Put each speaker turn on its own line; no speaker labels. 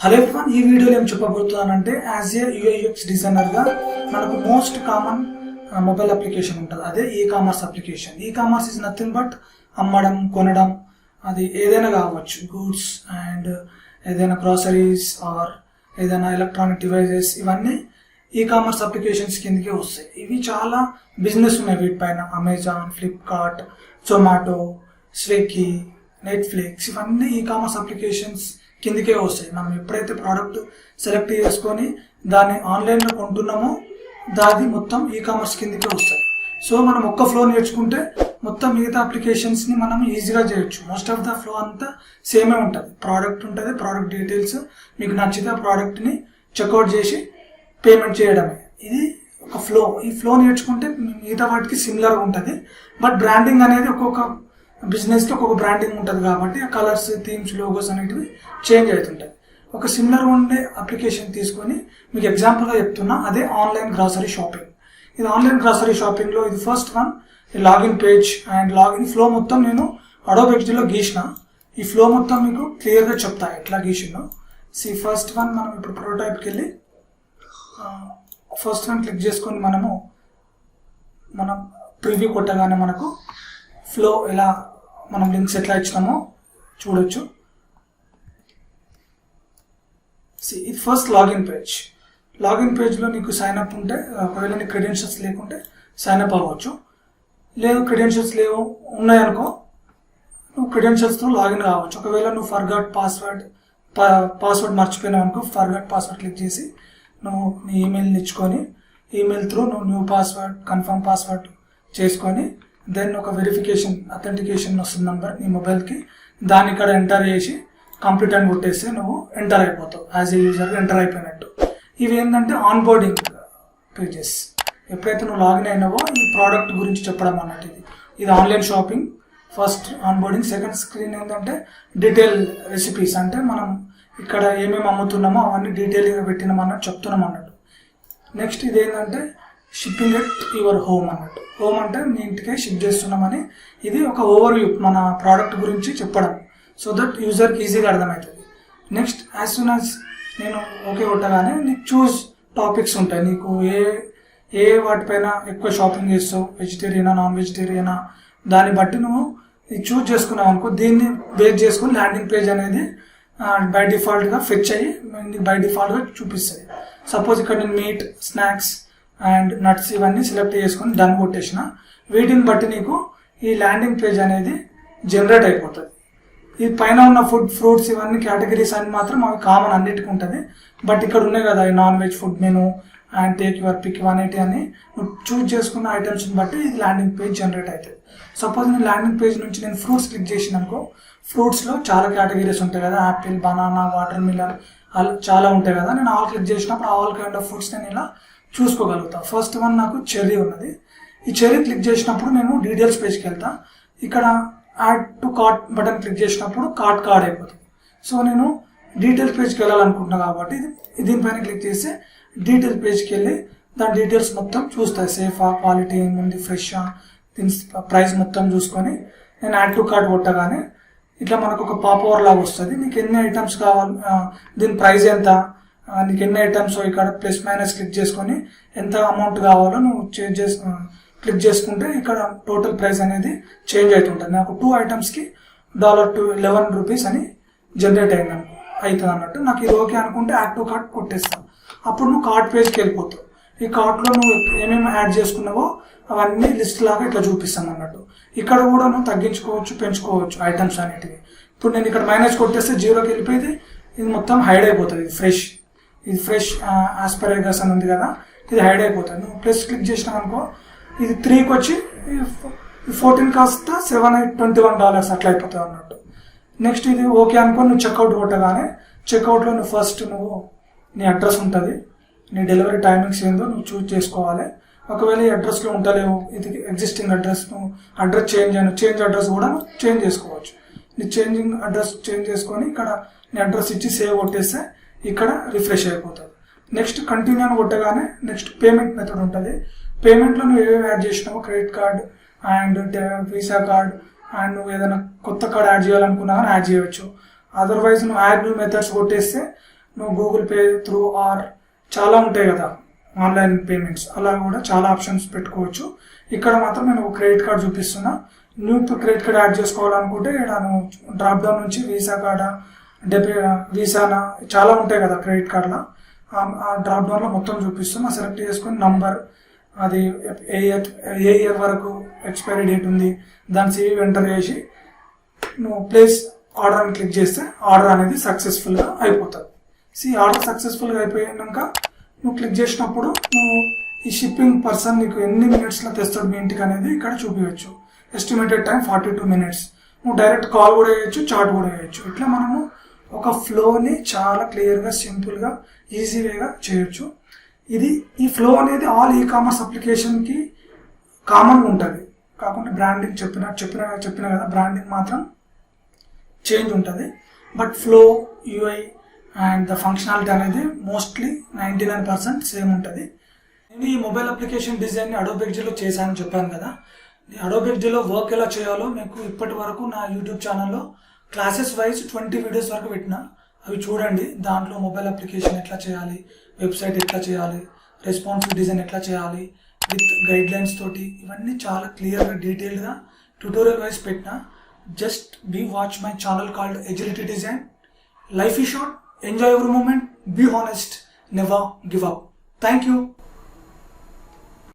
Hello everyone, ఈ వీడియోలో ఏం చెప్పబోతున్నానంటే యాజ్ ఏ యూఐ/యూఎక్స్ డిజైనర్గా మనకు మోస్ట్ కామన్ మొబైల్ అప్లికేషన్ ఉంటుంది, అదే ecommerce application. Ecommerce is nothing but అమ్మడం, కొనడం, అది ఏదైనా కావచ్చు, గూడ్స్ అండ్ ఏదైనా గ్రాసరీస్ ఆర్ ఏదైనా ఎలక్ట్రానిక్ డివైజెస్, ఇవన్నీ ఈకామర్స్ అప్లికేషన్స్ కిందకే వస్తాయి. ఇవి చాలా బిజినెస్ ఉన్నాయి వీటిపైన, Amazon, Flipkart, Zomato, Swiggy, Netflix, ఇవన్నీ ఈకామర్స్ అప్లికేషన్స్ కిందకే వస్తాయి. మనం ఎప్పుడైతే ప్రోడక్ట్ సెలెక్ట్ చేసుకొని దాన్ని ఆన్లైన్లో కొంటున్నామో దాది మొత్తం ఈకామర్స్ కిందకే వస్తాయి. సో మనం ఒక్క ఫ్లో నేర్చుకుంటే మొత్తం మిగతా అప్లికేషన్స్ని మనం ఈజీగా చేయొచ్చు. మోస్ట్ ఆఫ్ ద ఫ్లో అంతా సేమే ఉంటుంది. ప్రోడక్ట్ ఉంటుంది, ప్రోడక్ట్ డీటెయిల్స్, మీకు నచ్చితే ఆ ప్రోడక్ట్ని చెక్అవుట్ చేసి పేమెంట్ చేయడమే. ఇది ఒక ఫ్లో. ఈ ఫ్లో నేర్చుకుంటే మిగతా వాటికి సిమిలర్గా ఉంటుంది. బట్ బ్రాండింగ్ అనేది ఒక్కొక్క బిజినెస్కి ఒక్కొక్క బ్రాండింగ్ ఉంటుంది కాబట్టి ఆ కలర్స్, థీమ్స్, లోగోస్ అనేటివి చేంజ్ అవుతుంటాయి. ఒక సిమిలర్గా ఉండే అప్లికేషన్ తీసుకొని మీకు ఎగ్జాంపుల్గా చెప్తున్నా, అదే ఆన్లైన్ గ్రాసరీ షాపింగ్. ఇది ఆన్లైన్ గ్రాసరీ షాపింగ్లో ఇది first one login page and login flow మొత్తం నేను అడోబెలో గీసిన. ఈ ఫ్లో మొత్తం మీకు క్లియర్గా చెప్తా ఎట్లా గీసినో. ఫస్ట్ వన్ మనం ఇప్పుడు ప్రోటోటైప్కి వెళ్ళి ఫస్ట్ వన్ క్లిక్ చేసుకొని మనం ప్రివ్యూ కొట్టగానే మనకు ఫ్లో ఎలా మనం లింక్స్ ఎట్లా ఇచ్చినామో చూడొచ్చు. ఇది ఫస్ట్ లాగిన్ పేజ్. లాగిన్ పేజ్లో నీకు సైన్ అప్ ఉంటే, ఒకవేళ నీకు క్రెడెన్షియల్స్ లేకుంటే సైన్ అప్ అవ్వచ్చు. లేదు క్రెడెన్షియల్స్ లేవు ఉన్నాయనుకో, నువ్వు క్రెడెన్షియల్స్తో లాగిన్ కావచ్చు. ఒకవేళ నువ్వు ఫర్గాట్ పాస్వర్డ్ మర్చిపోయినావు అనుకో, ఫర్గాట్ పాస్వర్డ్ క్లిక్ చేసి నువ్వు నీ ఈమెయిల్ని ఇచ్చుకొని ఈమెయిల్ త్రూ నువ్వు న్యూ పాస్వర్డ్, కన్ఫర్మ్ పాస్వర్డ్ చేసుకొని దెన్ ఒక వెరిఫికేషన్, అథెంటికేషన్ వస్తుంది నంబర్ నీ మొబైల్కి, దాన్ని ఇక్కడ ఎంటర్ చేసి కంప్లీట్ అని కొట్టేస్తే నువ్వు ఎంటర్ అయిపోతావు. యాజ్ ఏ యూజర్గా ఎంటర్ అయిపోయినట్టు. ఇవి ఏంటంటే ఆన్ బోర్డింగ్ పేజెస్. ఎప్పుడైతే నువ్వు లాగిన్ అయినావో ఈ ప్రోడక్ట్ గురించి చెప్పడం అన్నట్టు. ఇది online shopping first on boarding. Second screen ఏంటంటే డీటెయిల్ రెసిపీస్, అంటే మనం ఇక్కడ ఏమేమి అమ్ముతున్నామో అవన్నీ డీటెయిల్గా పెట్టినాం అన్నట్టు చెప్తున్నాం అన్నట్టు. నెక్స్ట్ ఇది ఏంటంటే షిప్పింగ్ ఎట్ యువర్ హోమ్ అన్నట్టు. హోమ్ అంటే మీ ఇంటికే షిప్ చేస్తున్నామని. ఇది ఒక ఓవర్వ్యూ మన ప్రోడక్ట్ గురించి చెప్పడం, సో దట్ యూజర్కి ఈజీగా అర్థమవుతుంది. నెక్స్ట్ యాజ్ సూన్ యాజ్ నేను ఓకే కొట్టగానే నీకు చూస్ టాపిక్స్ ఉంటాయి. నీకు ఏ వాటిపైన ఎక్కువ షాపింగ్ చేస్తావు, వెజిటేరియనా నాన్ వెజిటేరియనా, దాన్ని బట్టి నువ్వు చూస్ చేసుకున్నావు అనుకో, దీన్ని బేస్ చేసుకుని ల్యాండింగ్ పేజ్ అనేది బై డిఫాల్ట్గా ఫెచ్ అయ్యి బై డిఫాల్ట్గా చూపిస్తుంది. సపోజ్ ఇక్కడ నేను మీట్, స్నాక్స్ అండ్ నట్స్ ఇవన్నీ సెలెక్ట్ చేసుకొని డన్ కొట్టేసిన, వీటిని బట్టి నీకు ఈ ల్యాండింగ్ పేజ్ అనేది జనరేట్ అయిపోతుంది. ఈ పైన ఉన్న ఫుడ్, ఫ్రూట్స్ ఇవన్నీ కేటగిరీస్ అని మాత్రం అవి కామన్ అన్నిటికీ ఉంటుంది. బట్ ఇక్కడ ఉన్నాయి కదా ఈ non veg food menu and take your pick 180 అని నువ్వు చూస్ చేసుకున్న ఐటమ్స్ని బట్టి ఇది ల్యాండింగ్ పేజ్ జనరేట్ అవుతుంది. సపోజ్ నేను ల్యాండింగ్ పేజ్ నుంచి నేను ఫ్రూట్స్ క్లిక్ చేసిన అనుకో, ఫ్రూట్స్లో చాలా కేటగిరీస్ ఉంటాయి కదా, యాపిల్, బనానా, వాటర్ మిలన్, అలా చాలా ఉంటాయి కదా. నేను ఆల్ క్లిక్ చేసినప్పుడు ఆల్ కైండ్ ఆఫ్ ఫ్రూట్స్ నేను ఇలా చూసుకోగలుగుతా. ఫస్ట్ వన్ నాకు చెర్రీ ఉన్నది. ఈ చెర్రీ క్లిక్ చేసినప్పుడు నేను డీటెయిల్స్ పేజ్కి వెళ్తా. ఇక్కడ add to cart button click చేసినప్పుడు కార్డ్ అయిపోతుంది. సో నేను డీటెయిల్స్ పేజ్కి వెళ్ళాలనుకుంటున్నా కాబట్టి దీనిపైన క్లిక్ చేసి డీటెయిల్ పేజ్కి వెళ్ళి దాని డీటెయిల్స్ మొత్తం చూస్తాయి. సేఫా, క్వాలిటీ ఏముంది, ఫ్రెషా, దీని ప్రైస్ మొత్తం చూసుకొని నేను యాడ్ టు కార్ట్ కొట్టగానే ఇట్లా మనకు ఒక పాపవర్ లాగా వస్తుంది. నీకు ఎన్ని ఐటమ్స్ కావాలి, దీని ప్రైస్ ఎంత, నీకు ఎన్ని ఐటమ్స్, ఇక్కడ ప్లస్ మైనస్ క్లిక్ చేసుకొని ఎంత అమౌంట్ కావాలో నువ్వు క్లిక్ చేసుకుంటే ఇక్కడ టోటల్ ప్రైస్ అనేది చేంజ్ అవుతుంటుంది. నాకు 2 ఐటమ్స్కి $11 అని జనరేట్ అవుతుంది అన్నట్టు. నాకు ఇది ఓకే అనుకుంటే యాడ్ టు కార్ట్ కొట్టేస్తాను. అప్పుడు నువ్వు కార్ట్ పేజ్కి వెళ్ళిపోతావు. ఈ కార్ట్లో నువ్వు ఏమేమి యాడ్ చేసుకున్నావో అవన్నీ లిస్ట్ లాగా ఇట్లా చూపిస్తాను అన్నట్టు. ఇక్కడ కూడా నువ్వు తగ్గించుకోవచ్చు, పెంచుకోవచ్చు ఐటమ్స్ అనేటివి. ఇప్పుడు నేను ఇక్కడ మైనస్ కొట్టేస్తే 0కి వెళ్ళిపోయింది, ఇది మొత్తం హైడ్ అయిపోతుంది. ఇది ఫ్రెష్ ఆస్పరాగస్ అని ఉంది కదా, ఇది హైడ్ అయిపోతుంది. నువ్వు ప్లస్ క్లిక్ చేసినావు అనుకో, ఇది 3కి వచ్చి 14 కాస్త $721 అట్లా అయిపోతుంది అన్నట్టు. నెక్స్ట్ ఇది ఓకే అనుకో, నువ్వు చెక్అవుట్ కొట్టగానే చెక్అవుట్లో నువ్వు ఫస్ట్ నీ అడ్రస్ ఉంటుంది, నీ డెలివరీ టైమింగ్స్ ఏందో నువ్వు చూస్ చేసుకోవాలి. ఒకవేళ ఈ అడ్రస్లో ఉంటలేవు, ఇది ఎగ్జిస్టింగ్ అడ్రస్, నువ్వు అడ్రస్ చేంజ్ అడ్రస్ కూడా నువ్వు చేంజ్ చేసుకోవచ్చు. నీ అడ్రస్ చేంజ్ చేసుకొని ఇక్కడ నీ అడ్రస్ ఇచ్చి సేవ్ కొట్టేస్తే ఇక్కడ రిఫ్రెష్ అయిపోతుంది. నెక్స్ట్ కంటిన్యూ అని కొట్టగానే నెక్స్ట్ పేమెంట్ మెథడ్ ఉంటుంది. పేమెంట్లో నువ్వు ఏవేవి యాడ్ చేసినావో, credit card and Visa card and నువ్వు ఏదైనా కొత్త కార్డ్ యాడ్ చేయాలనుకున్నా కానీ యాడ్ చేయవచ్చు. అదర్వైజ్ నువ్వు యాడ్ న్యూ మెథడ్స్ కొట్టేస్తే నువ్వు గూగుల్ పే త్రూ ఆర్ చాలా ఉంటాయి కదా ఆన్లైన్ పేమెంట్స్, అలా కూడా చాలా ఆప్షన్స్ పెట్టుకోవచ్చు. ఇక్కడ మాత్రం నేను ఒక క్రెడిట్ కార్డ్ చూపిస్తున్నా. న్యూ క్రెడిట్ కార్డ్ యాడ్ చేసుకోవాలనుకుంటే నేను డ్రాప్ డౌన్ నుంచి వీసా కార్డా, వీసానా చాలా ఉంటాయి కదా క్రెడిట్ కార్డులో, ఆ డ్రాప్ డౌన్లో మొత్తం చూపిస్తున్నా. సెలెక్ట్ చేసుకుని నంబర్, అది ఏ ఇయర్ వరకు ఎక్స్పైరీ డేట్ ఉంది, దాని సివి ఎంటర్ చేసి నువ్వు ప్లేస్ ఆర్డర్ అని క్లిక్ చేస్తే ఆర్డర్ అనేది సక్సెస్ఫుల్గా అయిపోతుంది. ఆర్డర్ సక్సెస్ఫుల్గా అయిపోయాక నువ్వు క్లిక్ చేసినప్పుడు నువ్వు ఈ షిప్పింగ్ పర్సన్ నీకు ఎన్ని మినిట్స్లో తెస్తాడు మీ ఇంటికి అనేది ఇక్కడ చూపించవచ్చు. Estimated time 42 minutes. నువ్వు డైరెక్ట్ కాల్ కూడా చేయొచ్చు, చాట్ కూడా చేయొచ్చు. ఇట్లా మనము ఒక ఫ్లోని చాలా క్లియర్గా, సింపుల్గా, ఈజీ వేగా చేయొచ్చు. ఈ ఫ్లో అనేది ఆల్ ఈకామర్స్ అప్లికేషన్కి కామన్గా ఉంటుంది. కాకుండా బ్రాండింగ్ చెప్పిన కదా, బ్రాండింగ్ మాత్రం చేంజ్ ఉంటుంది. But flow, UI and the functionality అనేది మోస్ట్లీ 99% సేమ్ ఉంటుంది. నేను ఈ మొబైల్ అప్లికేషన్ డిజైన్ని అడోబ్ ఎక్స్లో చేశానని చెప్పాను కదా. అడోబ్ ఎక్స్లో వర్క్ ఎలా చేయాలో మీకు ఇప్పటి వరకు నా యూట్యూబ్ ఛానల్లో క్లాసెస్ వైజ్ 20 వీడియోస్ వరకు పెట్టిన, అవి చూడండి. దాంట్లో మొబైల్ అప్లికేషన్ ఎట్లా చేయాలి, వెబ్సైట్ ఎట్లా చేయాలి, రెస్పాన్సివ్ డిజైన్ ఎట్లా చేయాలి విత్ గైడ్లైన్స్ తోటి, ఇవన్నీ చాలా క్లియర్గా డీటెయిల్డ్గా ట్యూటోరియల్ వైజ్ పెట్టిన. Just watch my channel called agility design. Life is short, enjoy every moment, be honest, never give up. Thank you.